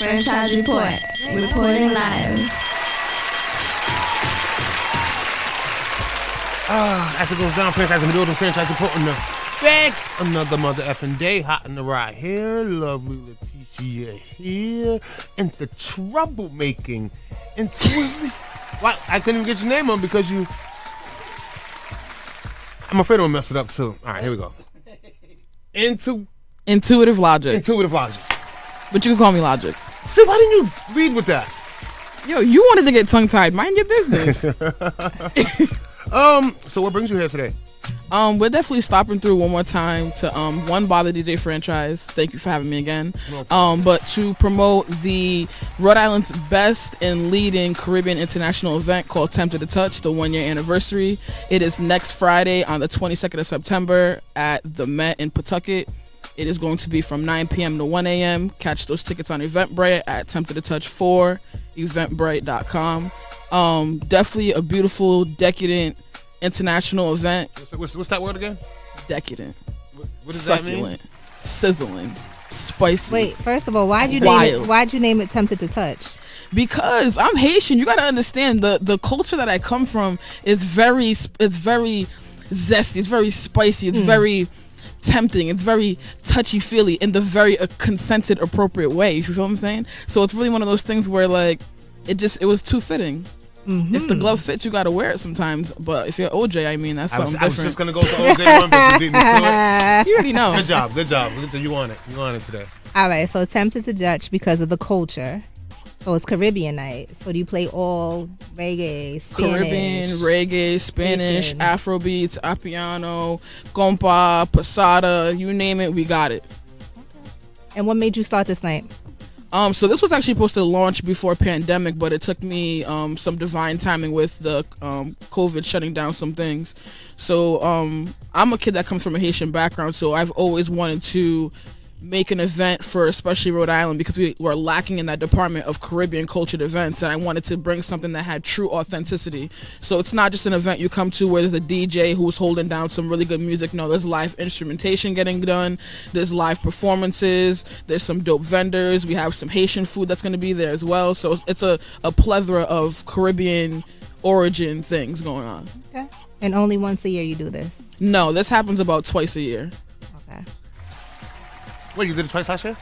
Franchise Report. Reporting live. As it goes down, franchise in the building, franchise reporting the back. Another mother effing day, hot in the ride here. Lovely Leticia here. Into troublemaking. What? I couldn't even get your name on because you. I'm afraid I'm gonna mess it up too. All right, here we go. Intuitive Logic. Intuitive Logic. But you can call me Logic. See, why didn't you lead with that? Yo, you wanted to get tongue-tied. Mind your business. So what brings you here today? We're definitely stopping through one more time to one Bother DJ franchise. Thank you for having me again. But to promote the Rhode Island's best and leading Caribbean international event called Tempted to Touch, the 1 year anniversary. It is next Friday on the 22nd of September at the Met in Pawtucket. It is going to be from 9 p.m. to 1 a.m. Catch those tickets on Eventbrite at Tempted to Touch 4, eventbrite.com. Definitely a beautiful, decadent, international event. What's that word again? Decadent. What does succulent, that mean? Sizzling, spicy. Wait, first of all, why'd you name it Tempted to Touch? Because I'm Haitian. You gotta understand the culture that I come from is very zesty. It's very spicy. It's very tempting. It's very touchy-feely in the very consented, appropriate way. You feel what I'm saying? So it's really one of those things where like it was too fitting. Mm-hmm. If the glove fits, you gotta wear it sometimes. But if you're OJ, I mean that's something different. I was just gonna go to OJ one, but you beat me to it. You already know. Good job. You want it today. All right, so Tempted to Touch because of the culture. So it's Caribbean night. So do you play all reggae, Spanish? Caribbean, reggae, Spanish, Haitian. Afrobeats, Apiano, compa, pasada, you name it, we got it. And what made you start this night? So this was actually supposed to launch before pandemic, but it took me some divine timing with the COVID shutting down some things. So I'm a kid that comes from a Haitian background, so I've always wanted to make an event for especially Rhode Island because we were lacking in that department of Caribbean cultured events, and I wanted to bring something that had true authenticity. So it's not just an event you come to where there's a DJ who's holding down some really good music. No, there's live instrumentation getting done, there's live performances, there's some dope vendors, we have some Haitian food that's going to be there as well. So it's a plethora of Caribbean origin things going on. Okay. And only once a year you do this? No, this happens about twice a year. Okay. Wait, you did it twice last year?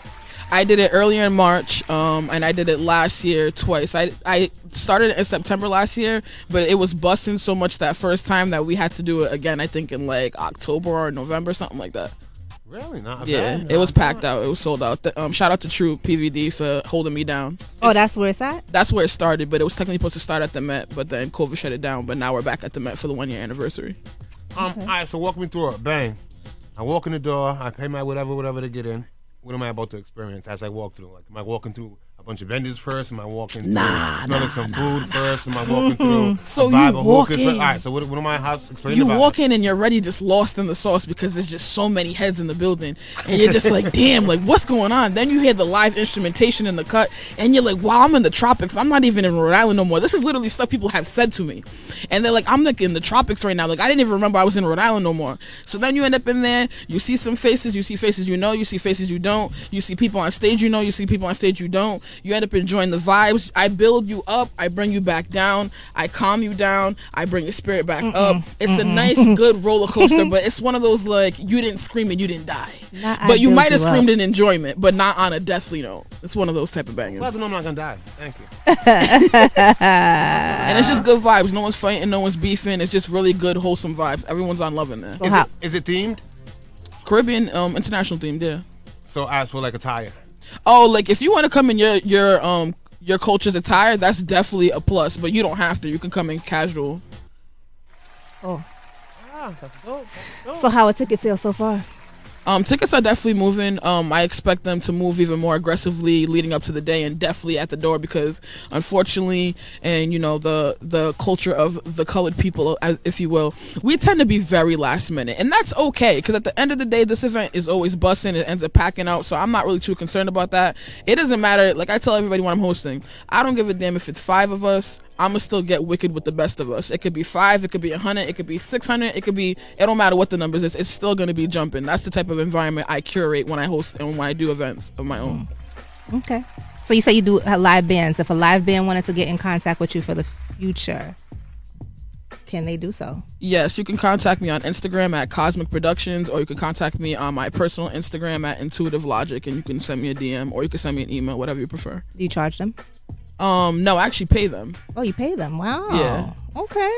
I did it earlier in March, and I did it last year twice. I started in September last year, but it was busting so much that first time that we had to do it again, I think in like October or November, something like that. Really? It was packed out. It was sold out. Shout out to Thru PVD for holding me down. Oh, that's where it's at? That's where it started, but it was technically supposed to start at the Met, but then COVID shut it down, but now we're back at the Met for the 1 year anniversary. All right, so walk me through it. Bang. I walk in the door, I pay my whatever to get in. What am I about to experience as I walk through? Like, am I walking through a bunch of vendors first? Am I walking through smelling some food first? Am I walking through So a vibe you of walk hookahs? in. All right, so what am I explaining You about? walk in and you're already just lost in the sauce because there's just so many heads in the building, and you're just like, damn, like what's going on? Then you hear the live instrumentation in the cut, and you're like, wow, I'm in the tropics. I'm not even in Rhode Island no more. This is literally stuff people have said to me, and they're like, I'm like in the tropics right now. Like I didn't even remember I was in Rhode Island no more. So then you end up in there. You see some faces. You see faces you know. You see faces you don't. You see people on stage you know. You see people on stage you don't. You end up enjoying the vibes. I build you up. I bring you back down. I calm you down. I bring your spirit back up. It's a nice, good roller coaster, but it's one of those like you didn't scream and you didn't die, but you might have screamed in enjoyment, but not on a deathly note. It's one of those type of bangers. Well, I know I'm not gonna die. Thank you. And it's just good vibes. No one's fighting. No one's beefing. It's just really good, wholesome vibes. Everyone's on loving there. Is it themed? Caribbean, international themed, yeah. So as for like attire. Oh, like if you want to come in your culture's attire, that's definitely a plus. But you don't have to. You can come in casual. Oh. That's dope. So how are ticket sales so far? Tickets are definitely moving. I expect them to move even more aggressively leading up to the day, and definitely at the door because, unfortunately, and you know the culture of the colored people, as if you will, we tend to be very last minute, and that's okay because at the end of the day, this event is always busting. It ends up packing out, so I'm not really too concerned about that. It doesn't matter. Like I tell everybody when I'm hosting, I don't give a damn if it's 5 of us. I'ma still get wicked with the best of us. It could be 5, it could be 100, it could be 600, it don't matter what the numbers is. It's still gonna be jumping. That's the type of environment I curate when I host and when I do events of my own. Okay. So you say you do live bands. If a live band wanted to get in contact with you for the future, can they do so? Yes, you can contact me on Instagram at Cosmic Productions, or you can contact me on my personal Instagram at Intuitive Logic, and you can send me a DM, or you can send me an email, whatever you prefer. Do you charge them? No, I actually pay them. Oh, you pay them? Wow. Yeah. Okay.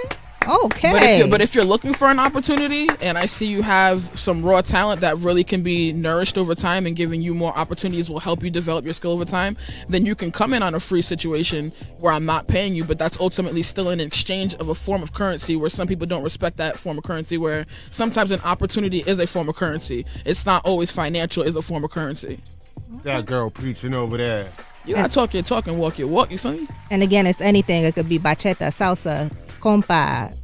But if you're looking for an opportunity, and I see you have some raw talent that really can be nourished over time, and giving you more opportunities will help you develop your skill over time, then you can come in on a free situation where I'm not paying you, but that's ultimately still an exchange of a form of currency, where some people don't respect that form of currency, where sometimes an opportunity is a form of currency. It's not always financial, is a form of currency. That girl preaching over there. You gotta talk your talk and walk your walk, you feel me? And again, it's anything. It could be bachata, salsa, compa.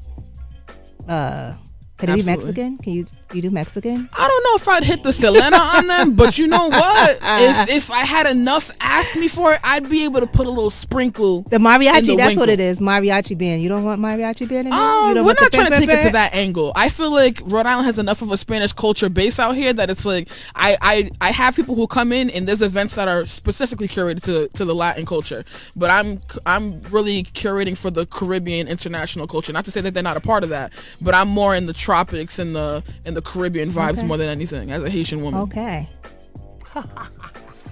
Can it be Mexican? Can you do Mexican? I don't know if I'd hit the Selena on them, but you know what? If I had enough ask me for it, I'd be able to put a little sprinkle. The mariachi, that's winkle. what it is. Mariachi band. You don't want mariachi band in there? We're not trying to take it to that angle. I feel like Rhode Island has enough of a Spanish culture base out here that it's like I have people who come in, and there's events that are specifically curated to the Latin culture, but I'm really curating for the Caribbean international culture. Not to say that they're not a part of that, but I'm more in the tropics and the Caribbean vibes more than anything as a Haitian woman. Okay.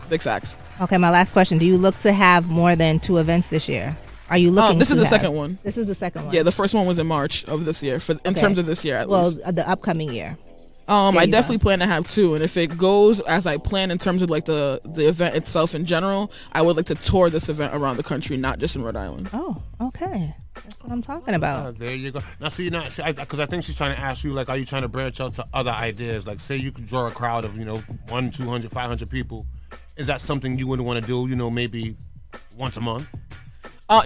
Big facts. Okay, my last question. Do you look to have more than 2 events this year? Are you looking This is to the have? second one. This is the second one. Yeah, the first one was in March of this year, in terms of this year at least. Well, the upcoming year. I definitely plan to have 2, and if it goes as I plan in terms of like the event itself in general, I would like to tour this event around the country, not just in Rhode Island. Oh, okay. That's what I'm talking about. There you go. Now, see, because I think she's trying to ask you, like, are you trying to branch out to other ideas? Like, say you could draw a crowd of, 100, 200, 500 people. Is that something you wouldn't want to do, maybe once a month?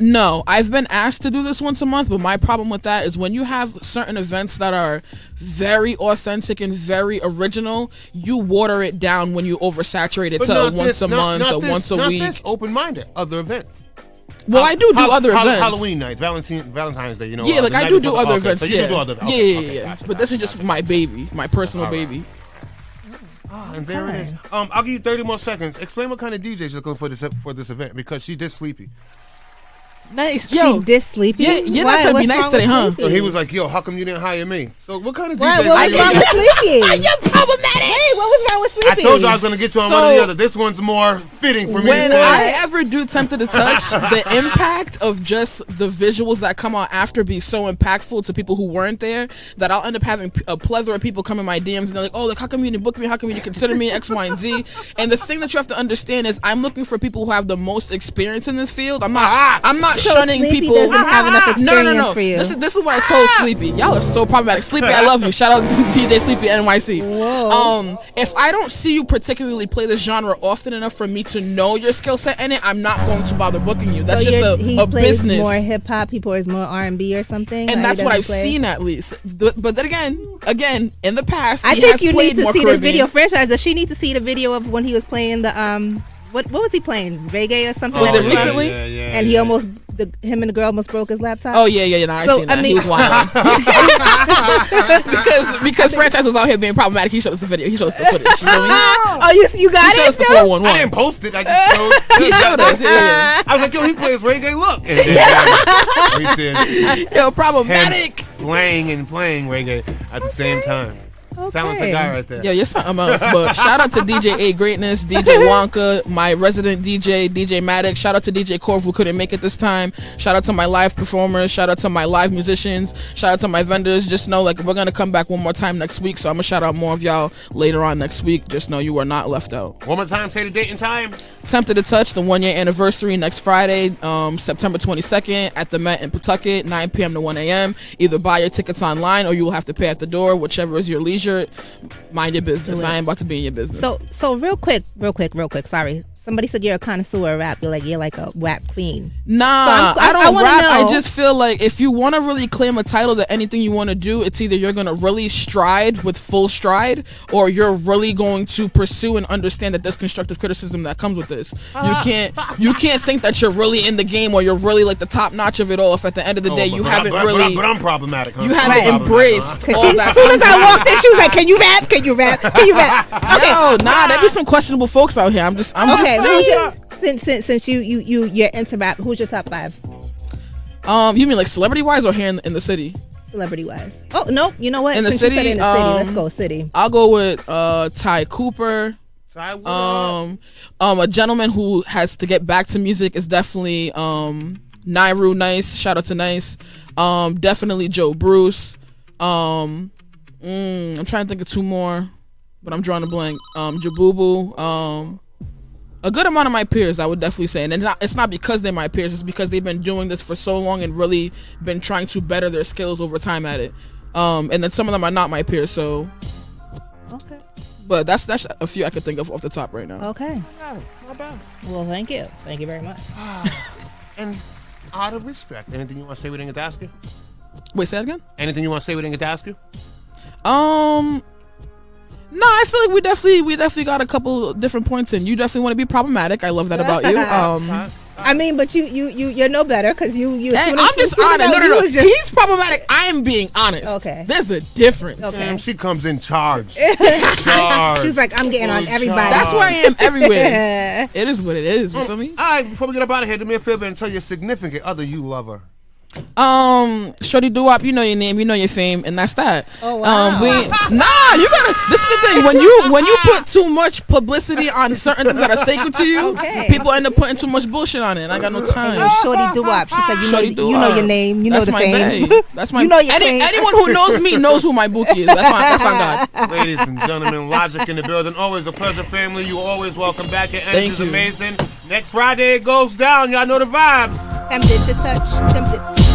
No, I've been asked to do this once a month, but my problem with that is when you have certain events that are very authentic and very original, you water it down when you oversaturate it to once a month or once a week. Open-minded, other events. Well, I do other events. Halloween nights, Valentine's Day, Yeah, like I do other events. So you do other events. Yeah. Gotcha, but this is just my baby, my personal baby. And there it is. I'll give you 30 more seconds. Explain what kind of DJs you're looking for this event, because she did Sleepy. Nice. She did Sleepy? Yeah, you're not trying to be nice today, huh? So he was like, yo, how come you didn't hire me? So what kind of DJs What was wrong with Sleepy? You're problematic. Hey, what was wrong with Sleepy? I told you I was going to get you on one or the other. This one's more fitting for me to When say. I ever do Tempted to Touch, the impact of just the visuals that come out after be so impactful to people who weren't there that I'll end up having a plethora of people come in my DMs and they're like, oh, like, how come you didn't book me? How come you didn't consider me? X, Y, and Z. And the thing that you have to understand is I'm looking for people who have the most experience in this field. I'm not shunning Sleepy people. doesn't have enough experience for you. This is what I told Sleepy. Y'all are so problematic. Sleepy, I love you. Shout out to DJ Sleepy NYC. Whoa. If I don't see you particularly play this genre often enough for me to know your skill set in it, I'm not going to bother booking you. That's just he a plays business. more hip hop. He plays more R&B or something. And that's what I've seen at least. But then again, in the past, I he think has you played need to more see Caribbean. the video. Franchise. Does she need to see the video of when he was playing the what was he playing? Reggae or something? Was it recently? And he almost him and the girl almost broke his laptop. Oh yeah. No, I seen that. He was wild. because Franchise was out here being problematic. He showed us the video. He showed us the footage. You know what I mean? Oh, you got He showed it us the still? 411. I didn't post it. I just showed. He showed us. Yeah. I was like, yo, he plays reggae. Look. And then, he said, Yo, problematic. him playing reggae at the same time. Okay. Talented guy right there. Yo, you're something else. But shout out to DJ A Greatness, DJ Wonka, my resident DJ, DJ Maddox. Shout out to DJ Corv who couldn't make it this time. Shout out to my live performers. Shout out to my live musicians. Shout out to my vendors. Just know, like, we're gonna come back one more time next week. So I'm gonna shout out more of y'all later on next week. Just know you are not left out. One more time, say the date and time. Tempted to Touch, the 1 year anniversary next Friday, September 22nd at the Met in Pawtucket, 9 p.m. to 1 a.m. Either buy your tickets online or you will have to pay at the door, whichever is your leisure. Mind your business. I ain't about to be in your business. So real quick. Sorry. Somebody said you're a connoisseur of rap. You're like a rap queen. Nah, I don't rap. I just feel like if you want to really claim a title to anything you want to do, it's either you're going to really stride with full stride or you're really going to pursue and understand that there's constructive criticism that comes with this. You can't think that you're really in the game or you're really like the top notch of it all if at the end of the day you haven't really... But I'm problematic, huh? You haven't embraced all that. As soon as I walked in, she was like, can you rap? Can you rap? Can you rap? Okay. Yo, nah, there be some questionable folks out here. I'm just saying. Since you're into rap, who's your top 5? You mean like celebrity wise or here in the city? Celebrity wise. Oh no, you know what? In the Since you city, said in the city, let's go city. I'll go with Ty Cooper. A gentleman who has to get back to music is definitely Nairu Nice. Shout out to Nice. Definitely Joe Bruce. I'm trying to think of 2 more, but I'm drawing a blank. Jabubu. A good amount of my peers, I would definitely say, and it's not because they're my peers, it's because they've been doing this for so long and really been trying to better their skills over time at it. And then some of them are not my peers, so. Okay. But that's a few I could think of off the top right now. Okay. Not bad. Well, thank you very much. And out of respect, anything you want to say we didn't get to ask you? Wait, say that again? Anything you want to say we didn't get to ask you? No, I feel like we definitely got a couple different points in. You definitely want to be problematic. I love that about you. I mean, but you're no better because you. Hey, I'm just honest. No. He's problematic. I am being honest. Okay. There's a difference. Okay. Sam, she comes in charge. She's like, I'm getting on everybody. That's where I am everywhere. It is what it is. You feel me? All right, before we get up out of here, do me a favor and tell your significant other you love her. Shorty Doo-Wop, you know your name, you know your fame, and that's that. Oh wow. You gotta. This is the thing. When you put too much publicity on certain things that are sacred to you, people end up putting too much bullshit on it. And I got no time. Shorty Doo-Wop. She said, you know your name, you know the fame. That's my. You know your fame. Anyone who knows me knows who my bookie is. That's on God. Ladies and gentlemen, Logiq in the building. Always a pleasure, family. You always welcome back. Your energy's amazing. Next Friday it goes down. Y'all know the vibes. Tempted to touch. Tempted.